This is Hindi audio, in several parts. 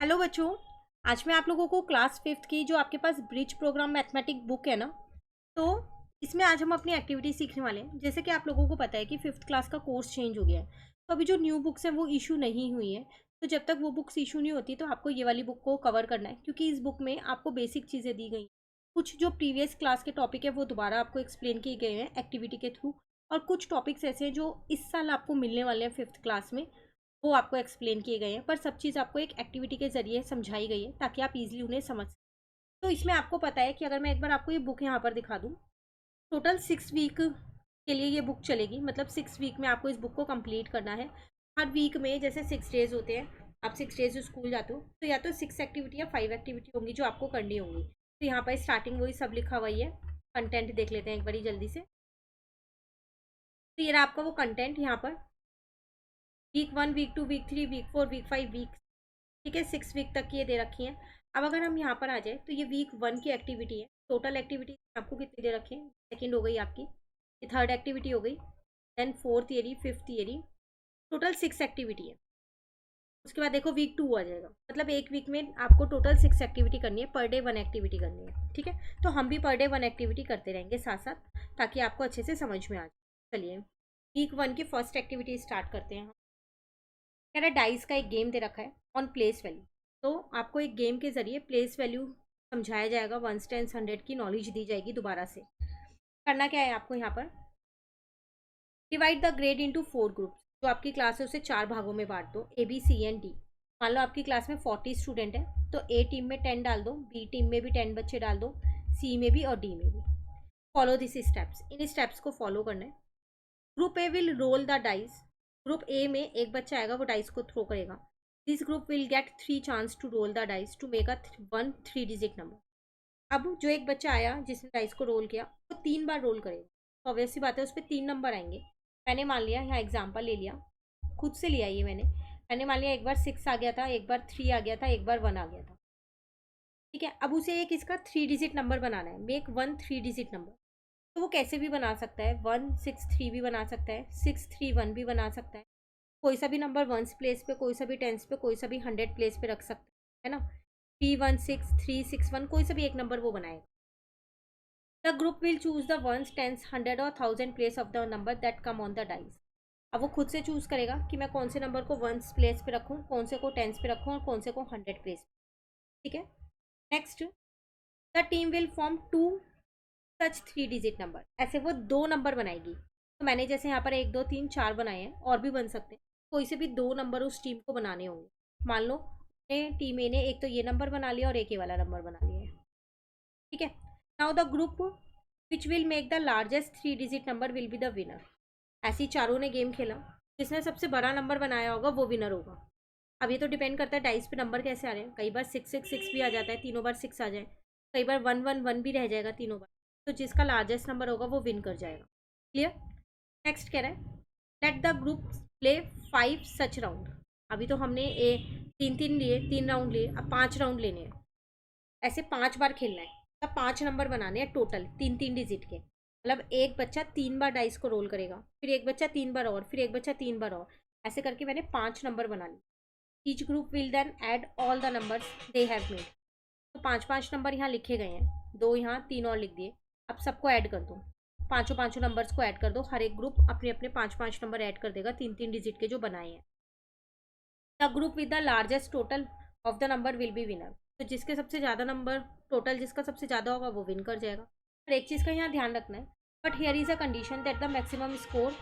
हेलो बच्चों। आज मैं आप लोगों को क्लास फिफ्थ की जो आपके पास ब्रिज प्रोग्राम मैथमेटिक बुक है ना, तो इसमें आज हम अपनी एक्टिविटी सीखने वाले हैं। जैसे कि आप लोगों को पता है कि फिफ्थ क्लास का कोर्स चेंज हो गया है, तो अभी जो न्यू बुक्स हैं वो इशू नहीं हुई है। तो जब तक वो बुक्स इशू नहीं होती तो आपको ये वाली बुक को कवर करना है, क्योंकि इस बुक में आपको बेसिक चीज़ें दी गई। कुछ जो प्रीवियस क्लास के टॉपिक है वो दोबारा आपको एक्सप्लेन किए गए हैं एक्टिविटी के थ्रू, और कुछ टॉपिक्स ऐसे हैं जो इस साल आपको मिलने वाले हैं फिफ्थ क्लास में, वो आपको एक्सप्लेन किए गए हैं। पर सब चीज़ आपको एक एक्टिविटी के ज़रिए समझाई गई है ताकि आप इजीली उन्हें समझ सकें। तो इसमें आपको पता है कि अगर मैं एक बार आपको ये बुक यहाँ पर दिखा दूँ, टोटल 6 वीक के लिए ये बुक चलेगी। मतलब 6 वीक में आपको इस बुक को कंप्लीट करना है। हर वीक में जैसे 6 डेज होते हैं, आप 6 डेज स्कूल जाते हो तो या तो 6 एक्टिविटी या 5 एक्टिविटी होंगी जो आपको करनी होंगी। तो यहाँ पर स्टार्टिंग वही सब लिखा हुआ ही है। कंटेंट देख लेते हैं एक बारी जल्दी से। तो ये रहा आपका वो कंटेंट यहाँ पर। Week 1, week 2, week 3, week 4, week 5, ठीक है, 6 वीक तक की ये दे रखी हैं। अब अगर हम यहाँ पर आ जाए तो ये वीक 1 की एक्टिविटी है। टोटल एक्टिविटी आपको कितनी दे रखी है? सेकंड हो गई आपकी, ये थर्ड एक्टिविटी हो गई, then fourth theory, fifth theory, total 6 activity है। उसके बाद देखो वीक 2 आ जाएगा। मतलब एक वीक में आपको टोटल 6 एक्टिविटी करनी है, पर डे 1 एक्टिविटी करनी है। ठीक है, तो हम भी पर डे 1 एक्टिविटी करते रहेंगे साथ साथ, ताकि आपको अच्छे से समझ में आ जाए। चलिए वीक 1 की फर्स्ट एक्टिविटी स्टार्ट करते हैं। कह रहा है डाइस का एक गेम दे रखा है ऑन प्लेस वैल्यू। तो आपको एक गेम के जरिए प्लेस वैल्यू समझाया जाएगा, 1 टेंस 100 की नॉलेज दी जाएगी। दोबारा से करना क्या है आपको यहाँ पर, divide the grade into 4 groups. जो आपकी क्लास है उसे 4 भागों में बांट दो, A B C and D। मान लो आपकी क्लास में 40 स्टूडेंट है, तो A टीम में 10 डाल दो, B टीम में भी 10 बच्चे डाल दो, C में भी और D में भी। फॉलो दिस स्टेप्स, इन स्टेप्स को फॉलो करना है। Group A will roll the dice. Group A में एक बच्चा आएगा, वो डाइस को थ्रो करेगा। This group will get 3 chance to roll the dice to make a 1 3 digit number. अब जो एक बच्चा आया जिसने डाइस को रोल किया, वो 3 बार रोल करेगा, तो ऑब्वियस सी बात है उस पर 3 नंबर आएंगे। मैंने मान लिया यहाँ एग्जाम्पल ले लिया, खुद से लिया ये मैंने मान लिया एक बार 6 आ गया था, एक बार 3 आ गया था, एक बार 1 आ गया था। ठीक है, अब उसे एक इसका 3 डिजिट नंबर बनाना है, मेक 1 3 डिजिट नंबर। तो वो कैसे भी बना सकता है, 1 6 3 भी बना सकता है, 6 3 1 भी बना सकता है। कोई सा भी नंबर वंस प्लेस पे, कोई सा भी टेंस पे, कोई सा भी 100 प्लेस पे रख सकते हैं, है ना। 3 1 6 3 6 1 कोई सा भी एक नंबर वो बनाएगा। The group will choose the ones tens 100 और 1000 place of the number that come on the dice. अब वो खुद से चूज करेगा कि मैं कौन से नंबर को वंस प्लेस पे रखूँ, कौन से को टेंस पे रखूँ और कौन से को 100 प्लेस पे। ठीक है, next, the team will form 2 such 3 digit number. ऐसे वो 2 नंबर बनाएगी। तो मैंने जैसे यहाँ पर 1 2 3 4 बनाए हैं, और भी बन सकते हैं। कोई से भी 2 नंबर उस टीम को बनाने होंगे। मान लो टीम ए ने एक तो ये नंबर बना लिया और एक ये वाला नंबर बना लिया है। ठीक है, now the group which will make the largest 3 digit number will be the winner. ऐसी चारों ने गेम खेला, जिसने सबसे बड़ा नंबर बनाया होगा वो विनर होगा। अब ये तो डिपेंड करता है डाइस पे नंबर कैसे आ रहे हैं। कई बार 6 6 6 भी आ जाता है, तीनों बार 6 आ जाए। कई बार 1 1 1 भी रह जाएगा तीनों बार। तो जिसका लार्जेस्ट नंबर होगा वो विन कर जाएगा। क्लियर। नेक्स्ट कह रहा है, let the group play 5 such round. अभी तो हमने 3 3 राउंड लिए, अब 5 राउंड लेने हैं। ऐसे 5 बार खेलना है, तब 5 नंबर बनाने हैं टोटल 3 3 डिजिट के। मतलब एक बच्चा 3 बार डाइस को रोल करेगा, फिर एक बच्चा 3 बार और, फिर एक बच्चा 3 बार और। ऐसे करके मैंने 5 नंबर बना लिए। Each group will then add all the numbers they have made. तो 5 5 नंबर यहाँ लिखे गए हैं, 2 यहाँ, 3 और लिख दिए। अब सबको ऐड कर दो, पाँचों पाँचों नंबर्स को ऐड कर दो। हर एक ग्रुप अपने अपने 5 5 नंबर ऐड कर देगा, 3 3 डिजिट के जो बनाए हैं। The group with the largest total of the number will be winner. तो जिसके सबसे ज़्यादा नंबर, टोटल जिसका सबसे ज़्यादा होगा वो विन कर जाएगा। पर एक चीज़ का यहाँ ध्यान रखना है, but here is a condition that the maximum score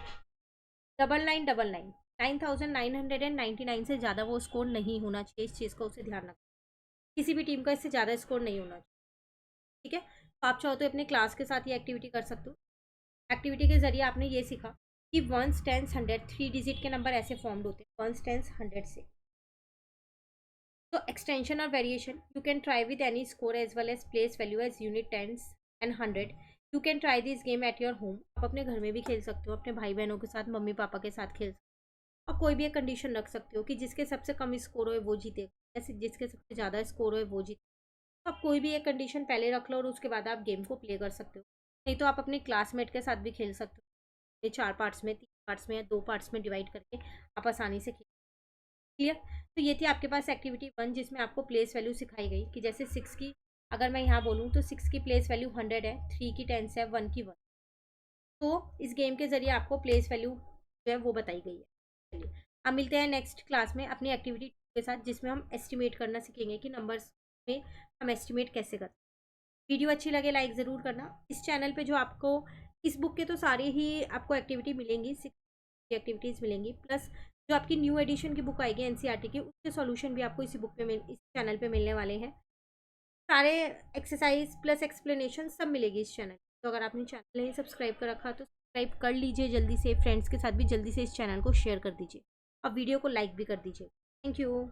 9999 9999 से ज़्यादा वो स्कोर नहीं होना चाहिए। इस चीज़ का उसे ध्यान रखना, किसी भी टीम का इससे ज़्यादा स्कोर नहीं होना चाहिए। ठीक है, तो आप चाहो तो अपने क्लास के साथ ये एक्टिविटी कर सकते हो। एक्टिविटी के जरिए आपने ये सीखा कि 1 10 100 3 डिजिट के नंबर ऐसे फॉर्म्ड होते हैं, 1 10 100 से। तो एक्सटेंशन और variation, you can try with any score as well as place value as unit tens and 100। You can try this game at your home. आप अपने घर में भी खेल सकते हो, अपने भाई बहनों के साथ, मम्मी पापा के साथ खेल सकते हो। और कोई भी एक कंडीशन रख सकते हो कि जिसके सबसे कम स्कोर हो वो जीतेगा, जैसे जिसके सबसे ज़्यादा स्कोर हो वो जीते। तो आप कोई भी एक कंडीशन पहले रख लो और उसके बाद आप गेम को प्ले कर सकते हो। नहीं तो आप अपने क्लासमेट के साथ भी खेल सकते हो। ये 4 पार्ट्स में, 3 पार्ट्स में या 2 पार्ट्स में डिवाइड करके आप आसानी से खेल। क्लियर। तो ये थी आपके पास एक्टिविटी 1 जिसमें आपको प्लेस वैल्यू सिखाई गई कि जैसे 6 की अगर मैं यहाँ बोलूँ तो 6 की प्लेस वैल्यू 100 है, 3 की 10 है, 1 की 1। तो इस गेम के ज़रिए आपको प्लेस वैल्यू जो है वो बताई गई है। चलिए अब मिलते हैं नेक्स्ट क्लास में अपनी एक्टिविटी के साथ जिसमें हम एस्टिमेट करना सीखेंगे कि नंबर्स में हम एस्टिमेट कैसे करते हैं। वीडियो अच्छी लगे लाइक ज़रूर करना। इस चैनल पे जो आपको इस बुक के तो सारे ही आपको एक्टिविटी मिलेंगी, 6 एक्टिविटीज़ मिलेंगी, प्लस जो आपकी न्यू एडिशन की बुक आएगी एनसीईआरटी की उसके सॉल्यूशन भी आपको इसी बुक पे इस चैनल पे मिलने वाले हैं। सारे एक्सरसाइज प्लस एक्सप्लेनेशन सब मिलेगी इस चैनल। तो अगर आपने चैनल नहीं सब्सक्राइब कर रखा तो सब्सक्राइब कर लीजिए जल्दी से, फ्रेंड्स के साथ भी जल्दी से इस चैनल को शेयर कर दीजिए और वीडियो को लाइक भी कर दीजिए। Thank you.